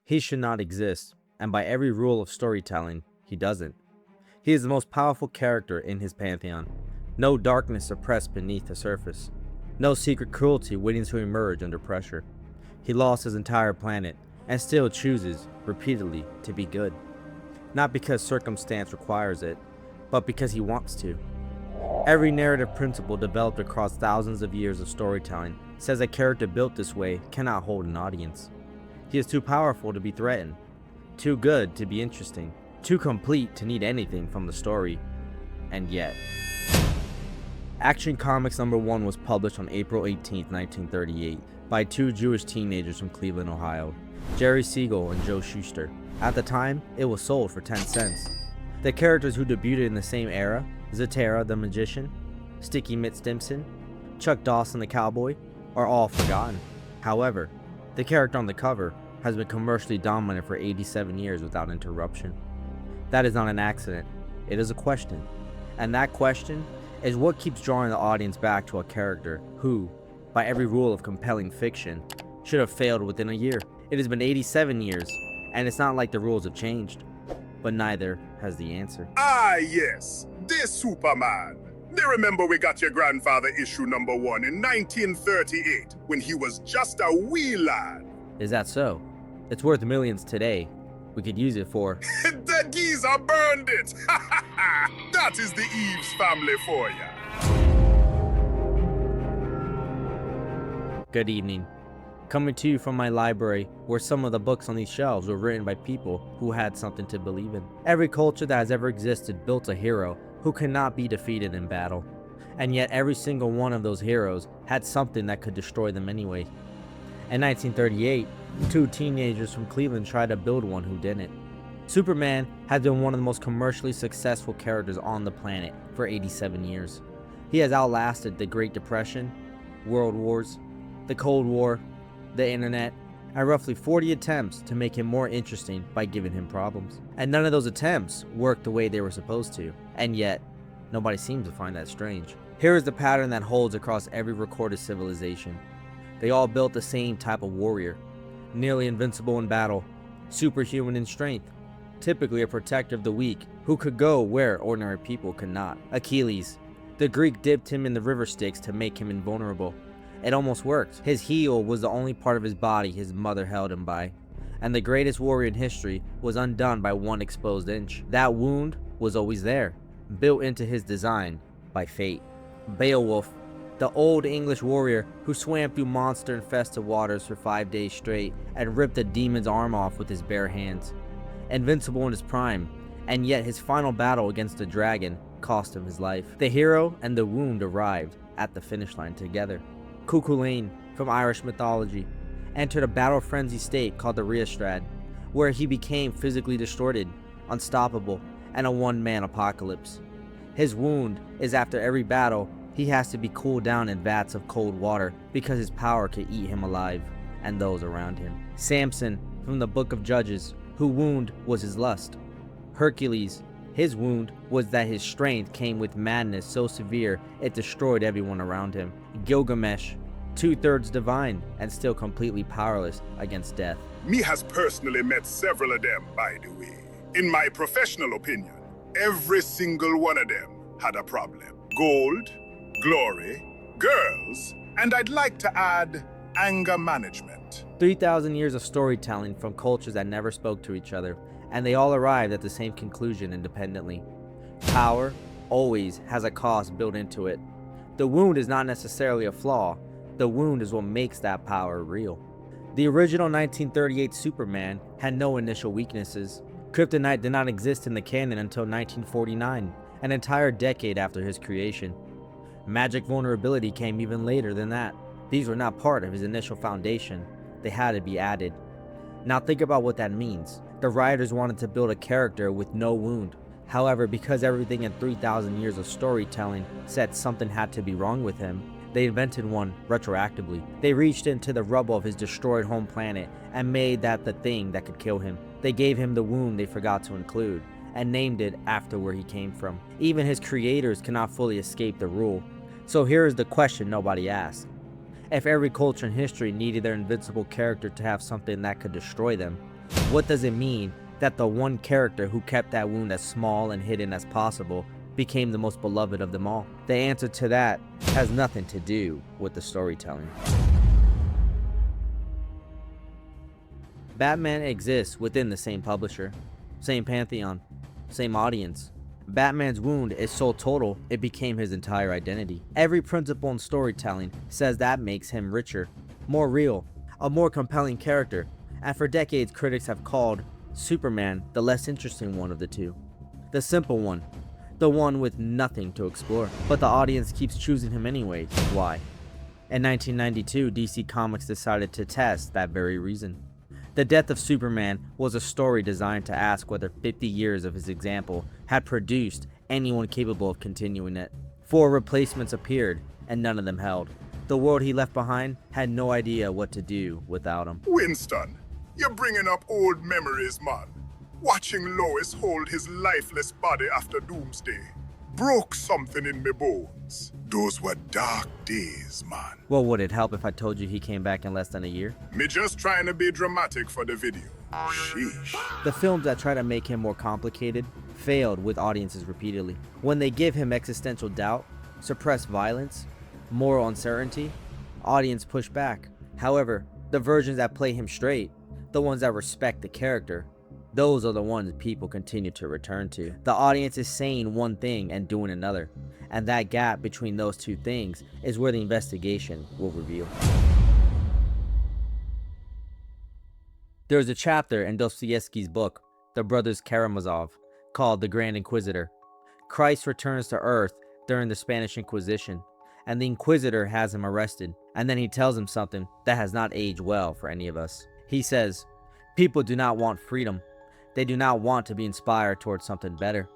He should not exist, and by every rule of storytelling, he doesn't. He is the most powerful character in his pantheon. No darkness suppressed beneath the surface. No secret cruelty waiting to emerge under pressure. He lost his entire planet and still chooses, repeatedly, to be good. Not because circumstance requires it, but because he wants to. Every narrative principle developed across thousands of years of storytelling says a character built this way cannot hold an audience. He is too powerful to be threatened, too good to be interesting, too complete to need anything from the story, and yet. Action Comics #1 was published on April 18, 1938, by two Jewish teenagers from Cleveland, Ohio, Jerry Siegel and Joe Shuster. At the time, it was sold for 10 cents. The characters who debuted in the same era, Zatara the Magician, Sticky Mitt Stimson, Chuck Dawson the Cowboy, are all forgotten. However, the character on the cover has been commercially dominant for 87 years without interruption. That is not an accident, it is a question. And that question is what keeps drawing the audience back to a character who, by every rule of compelling fiction, should have failed within a year. It has been 87 years, and it's not like the rules have changed, but neither has the answer. Ah, yes, this Superman. They remember we got your grandfather issue #1 in 1938 when he was just a wee lad. Is that so? It's worth millions today. We could use it for... The geezer burned it! That is the Eves family for ya. Good evening. Coming to you from my library, where some of the books on these shelves were written by people who had something to believe in. Every culture that has ever existed built a hero who cannot be defeated in battle. And yet every single one of those heroes had something that could destroy them anyway. In 1938, two teenagers from Cleveland tried to build one who didn't. Superman has been one of the most commercially successful characters on the planet for 87 years. He has outlasted the Great Depression, World Wars, the Cold War, the internet, and roughly 40 attempts to make him more interesting by giving him problems. And none of those attempts worked the way they were supposed to, and yet, nobody seems to find that strange. Here is the pattern that holds across every recorded civilization. They all built the same type of warrior, nearly invincible in battle, superhuman in strength, typically a protector of the weak, who could go where ordinary people could not. Achilles. The Greek dipped him in the river Styx to make him invulnerable. It almost worked. His heel was the only part of his body his mother held him by, and the greatest warrior in history was undone by one exposed inch. That wound was always there, built into his design by fate. Beowulf, the old English warrior who swam through monster-infested waters for 5 days straight and ripped a demon's arm off with his bare hands. Invincible in his prime, and yet his final battle against the dragon cost him his life. The hero and the wound arrived at the finish line together. Cuchulainn, from Irish mythology, entered a battle-frenzied state called the Rheastrad, where he became physically distorted, unstoppable, and a one-man apocalypse. His wound is after every battle, he has to be cooled down in vats of cold water because his power could eat him alive and those around him. Samson, from the Book of Judges, whose wound was his lust. Hercules, his wound was that his strength came with madness so severe it destroyed everyone around him. Gilgamesh, 2/3 divine and still completely powerless against death. Me has personally met several of them, by the way. In my professional opinion, every single one of them had a problem. Gold, glory, girls, and I'd like to add anger management. 3,000 years of storytelling from cultures that never spoke to each other, and they all arrived at the same conclusion independently. Power always has a cost built into it. The wound is not necessarily a flaw, the wound is what makes that power real. The original 1938 Superman had no initial weaknesses. Kryptonite did not exist in the canon until 1949, an entire decade after his creation. Magic vulnerability came even later than that. These were not part of his initial foundation, they had to be added. Now think about what that means. The writers wanted to build a character with no wound. However, because everything in 3,000 years of storytelling said something had to be wrong with him, they invented one retroactively. They reached into the rubble of his destroyed home planet and made that the thing that could kill him. They gave him the wound they forgot to include, and named it after where he came from. Even his creators cannot fully escape the rule. So here is the question nobody asked. If every culture in history needed their invincible character to have something that could destroy them, What does it mean that the one character who kept that wound as small and hidden as possible became the most beloved of them all? The answer to that has nothing to do with the storytelling. Batman exists within the same publisher, same pantheon, same audience. Batman's wound is so total it became his entire identity. Every principle in storytelling says that makes him richer, more real, a more compelling character, and for decades critics have called Superman the less interesting one of the two. The simple one, the one with nothing to explore. But the audience keeps choosing him anyways. Why? In 1992, DC Comics decided to test that very reason. The death of Superman was a story designed to ask whether 50 years of his example had produced anyone capable of continuing it. 4 replacements appeared, and none of them held. The world he left behind had no idea what to do without him. Winston, you're bringing up old memories, man. Watching Lois hold his lifeless body after Doomsday broke something in me bones. Those were dark days, man. Well, would it help if I told you he came back in less than a year? Me just trying to be dramatic for the video. Sheesh. The films that try to make him more complicated failed with audiences repeatedly. When they give him existential doubt, suppress violence, moral uncertainty, audience push back. However, the versions that play him straight, the ones that respect the character, those are the ones people continue to return to. The audience is saying one thing and doing another, and that gap between those two things is where the investigation will reveal. There is a chapter in Dostoevsky's book, The Brothers Karamazov, called The Grand Inquisitor. Christ returns to Earth during the Spanish Inquisition, and the Inquisitor has him arrested, and then he tells him something that has not aged well for any of us. He says, "People do not want freedom. They do not want to be inspired towards something better.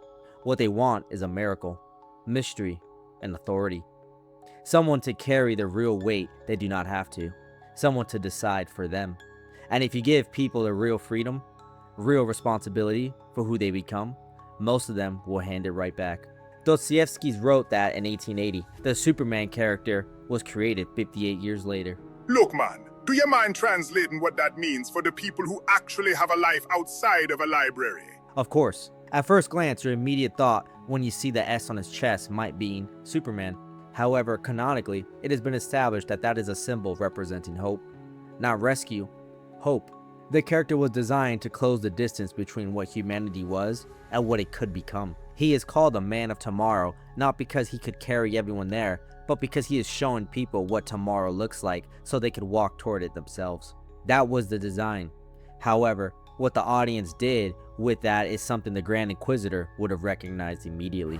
What they want is a miracle, mystery, and authority. Someone to carry the real weight they do not have to. Someone to decide for them. And if you give people the real freedom, real responsibility for who they become, most of them will hand it right back." Dostoevsky wrote that in 1880. The Superman character was created 58 years later. Look, man, do you mind translating what that means for the people who actually have a life outside of a library? Of course. At first glance, your immediate thought when you see the S on his chest might be Superman. However, canonically, it has been established that that is a symbol representing hope. Not rescue, hope. The character was designed to close the distance between what humanity was and what it could become. He is called a man of tomorrow, not because he could carry everyone there, but because he is showing people what tomorrow looks like so they could walk toward it themselves. That was the design. However, what the audience did with that is something the Grand Inquisitor would have recognized immediately.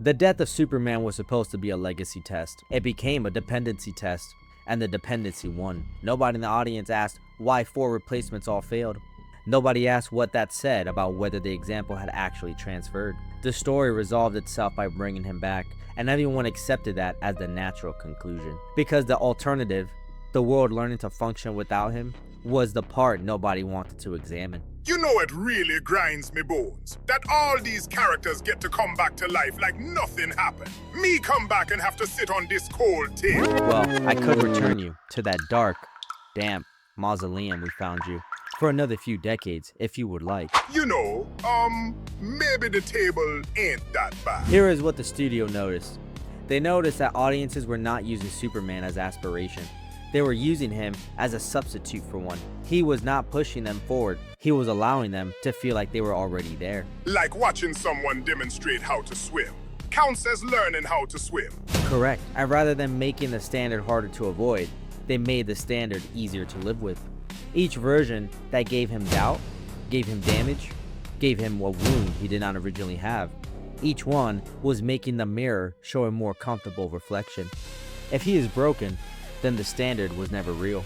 The death of Superman was supposed to be a legacy test. It became a dependency test, and the dependency won. Nobody in the audience asked why 4 replacements all failed. Nobody asked what that said about whether the example had actually transferred. The story resolved itself by bringing him back, and everyone accepted that as the natural conclusion. Because the alternative, the world learning to function without him, was the part nobody wanted to examine. You know, it really grinds me bones that all these characters get to come back to life like nothing happened. Me come back and have to sit on this cold table. Well, I could return you to that dark, damp mausoleum we found you for another few decades if you would like. You know, maybe the table ain't that bad. Here is what the studio noticed. They noticed that audiences were not using Superman as aspiration. They were using him as a substitute for one. He was not pushing them forward. He was allowing them to feel like they were already there. Like watching someone demonstrate how to swim. Counts as learning how to swim. Correct. And rather than making the standard harder to avoid, they made the standard easier to live with. Each version that gave him doubt, gave him damage, gave him a wound he did not originally have. Each one was making the mirror show a more comfortable reflection. If he is broken, then the standard was never real.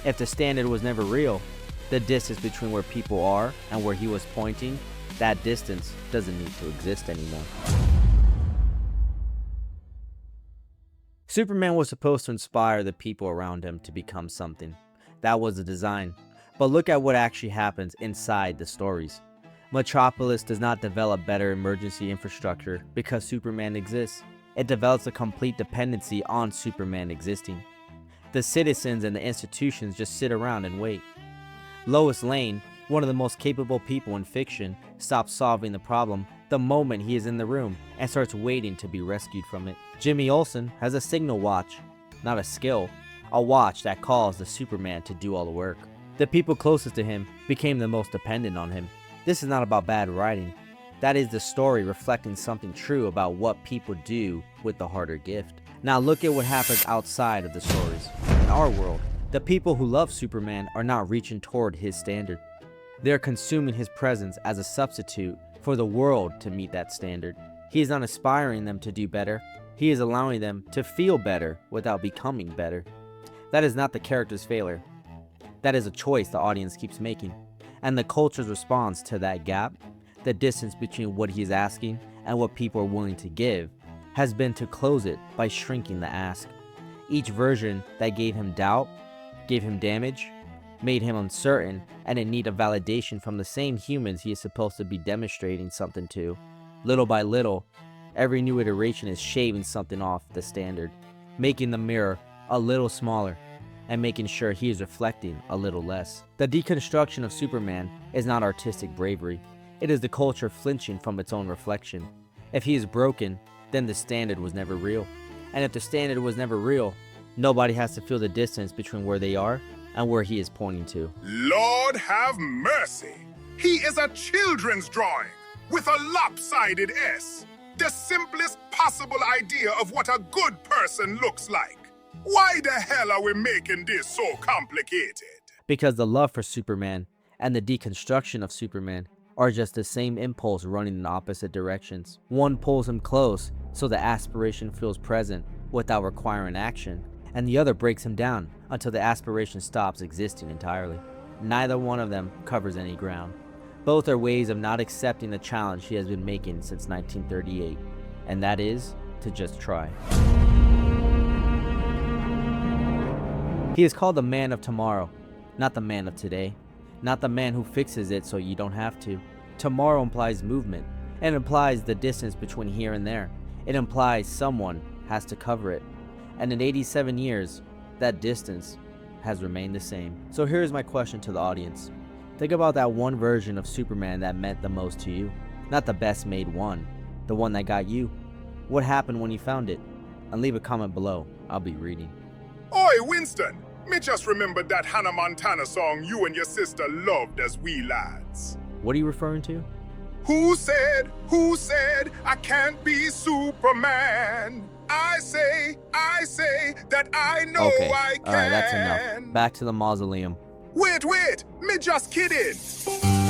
If the standard was never real, the distance between where people are and where he was pointing, that distance doesn't need to exist anymore. Superman was supposed to inspire the people around him to become something. That was the design. But look at what actually happens inside the stories. Metropolis does not develop better emergency infrastructure because Superman exists. It develops a complete dependency on Superman existing. The citizens and the institutions just sit around and wait. Lois Lane, one of the most capable people in fiction, stops solving the problem the moment he is in the room and starts waiting to be rescued from it. Jimmy Olsen has a signal watch, not a skill, a watch that calls the Superman to do all the work. The people closest to him became the most dependent on him. This is not about bad writing. That is the story reflecting something true about what people do with the harder gift. Now look at what happens outside of the stories. In our world, the people who love Superman are not reaching toward his standard. They're consuming his presence as a substitute for the world to meet that standard. He is not inspiring them to do better. He is allowing them to feel better without becoming better. That is not the character's failure. That is a choice the audience keeps making. And the culture's response to that gap, the distance between what he is asking and what people are willing to give, has been to close it by shrinking the ask. Each version that gave him doubt, gave him damage, made him uncertain and in need of validation from the same humans he is supposed to be demonstrating something to. Little by little, every new iteration is shaving something off the standard, making the mirror a little smaller and making sure he is reflecting a little less. The deconstruction of Superman is not artistic bravery. It is the culture flinching from its own reflection. If he is broken, then the standard was never real. And if the standard was never real, nobody has to feel the distance between where they are and where he is pointing to. Lord have mercy. He is a children's drawing with a lopsided S. The simplest possible idea of what a good person looks like. Why the hell are we making this so complicated? Because the love for Superman and the deconstruction of Superman are just the same impulse running in opposite directions. One pulls him close so the aspiration feels present without requiring action, and the other breaks him down until the aspiration stops existing entirely. Neither one of them covers any ground. Both are ways of not accepting the challenge he has been making since 1938, and that is to just try. He is called the man of tomorrow, not the man of today, not the man who fixes it so you don't have to. Tomorrow implies movement, and implies the distance between here and there. It implies someone has to cover it, and in 87 years, that distance has remained the same. So here's my question to the audience. Think about that one version of Superman that meant the most to you. Not the best made one, the one that got you. What happened when you found it? And leave a comment below. I'll be reading. Oi, Winston! Me just remembered that Hannah Montana song you and your sister loved as wee lads. What are you referring to? Who said, I can't be Superman? I say that I know Okay, I can. alright, that's enough. Back to the mausoleum. Wait, me just kidding.